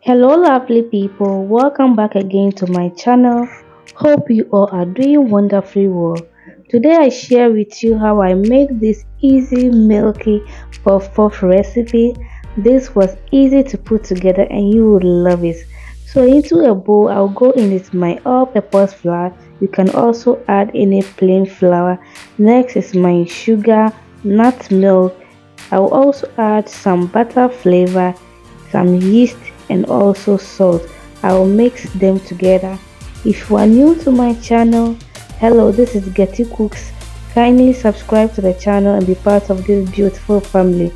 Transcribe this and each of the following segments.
Hello lovely people, welcome back again to my channel. Hope you all are doing wonderfully well. Today I share with you how I made this easy milky puff puff recipe. This was easy to put together and you will love it. So into a bowl I'll go in with my all-purpose flour. You can also add any plain flour. Next is my sugar, nut milk. I'll also add some butter flavor, some yeast and also salt. I will mix them together. If you are new to my channel, hello, this is Getty Cooks. Kindly subscribe to the channel and be part of this beautiful family.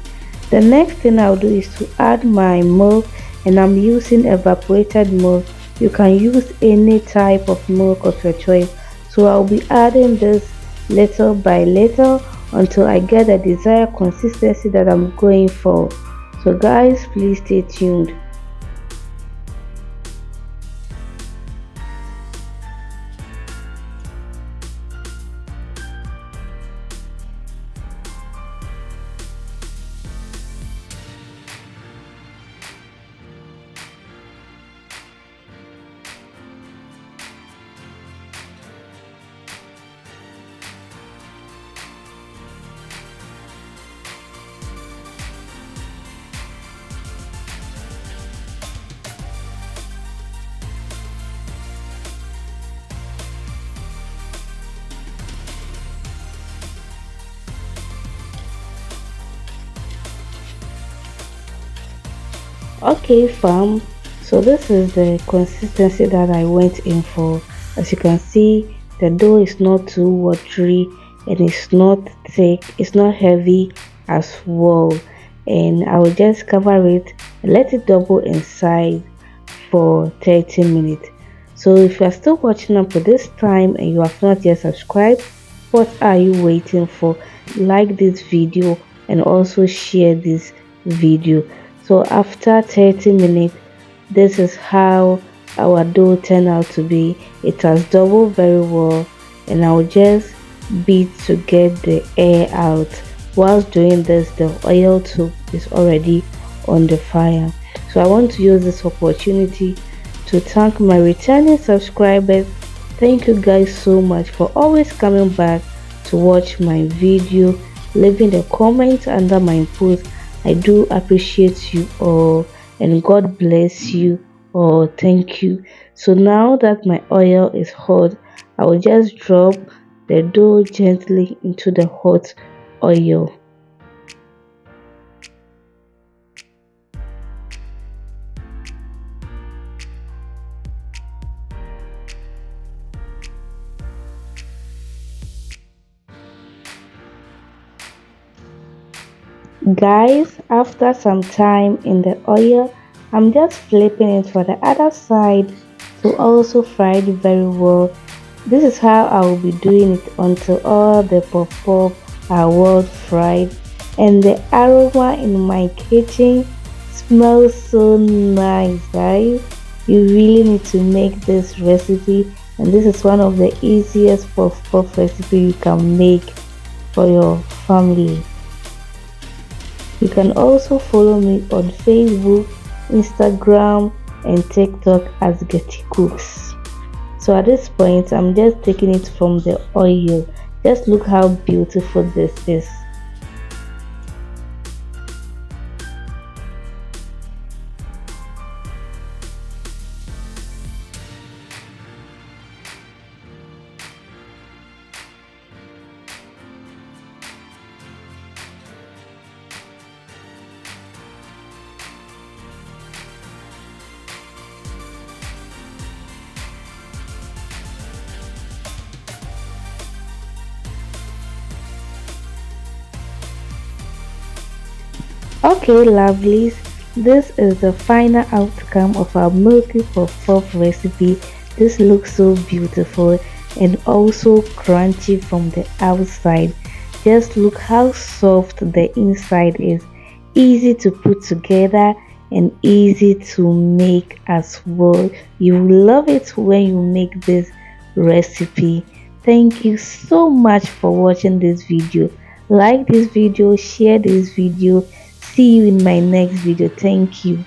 The next thing I'll do is to add my milk, and I'm using evaporated milk. You can use any type of milk of your choice. So I'll be adding this little by little until I get the desired consistency that I'm going for. So guys, please stay tuned. Okay fam, so this is the consistency that I went in for. As you can see, the dough is not too watery and it's not thick, it's not heavy as well. And I will just cover it and let it double in size for 30 minutes. So if you are still watching up for this time and you have not yet subscribed, what are you waiting for? Like this video and also share this video. So after 30 minutes, this is how our dough turned out to be. It has doubled very well, and I'll just beat to get the air out. Whilst doing this, the oil tube is already on the fire. So I want to use this opportunity to thank my returning subscribers. Thank you guys so much for always coming back to watch my video, leaving the comments under my post. I do appreciate you all and God bless you all. Thank you. So now that my oil is hot, I will just drop the dough gently into the hot oil. Guys, after some time in the oil, I'm just flipping it for the other side to also fry it very well. This is how I will be doing it until all the puff are well fried, and the aroma in my kitchen smells so nice. Guys, you really need to make this recipe, and this is one of the easiest puff recipe you can make for your family. You can also follow me on Facebook, Instagram and TikTok as Getty Cooks. So at this point, I'm just taking it from the oil. Just look how beautiful this is. Okay lovelies, this is the final outcome of our milky puff puff recipe. This looks so beautiful and also crunchy from the outside. Just look how soft the inside is. Easy to put together and easy to make as well. You will love it when you make this recipe. Thank you so much for watching this video. Like this video, share this video. See you in my next video. Thank you.